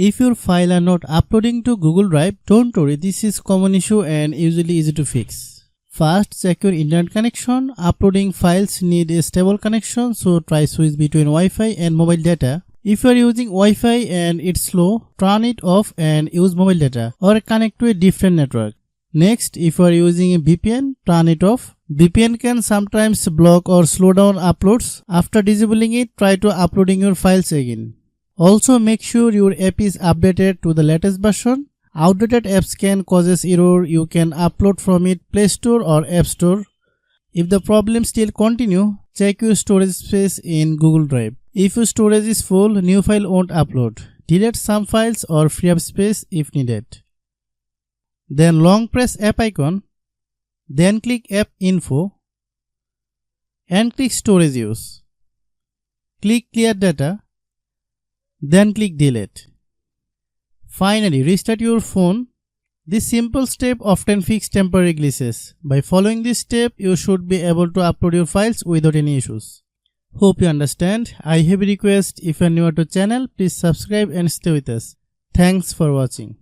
If your files are not uploading to Google Drive, don't worry, this is common issue and usually easy to fix. First, check your internet connection. Uploading files need a stable connection, so try switch between Wi-Fi and mobile data. If you are using Wi-Fi and it's slow, turn it off and use mobile data or connect to a different network. Next, if you are using a VPN, turn it off. VPN can sometimes block or slow down uploads. After disabling it, try to uploading your files again. Also, make sure your app is updated to the latest version. Outdated apps can cause error. You can upload from it Play Store or App Store. If the problem still continue, check your storage space in Google Drive. If your storage is full, new file won't upload. Delete some files or free up space if needed. Then long press app icon. Then click app info and click storage use. Click clear data. Then click delete. Finally, restart your phone. This simple step often fixes temporary glitches. By following this step, you should be able to upload your files without any issues. Hope you understand. I have a request. If you are new to the channel, please subscribe and stay with us. Thanks for watching.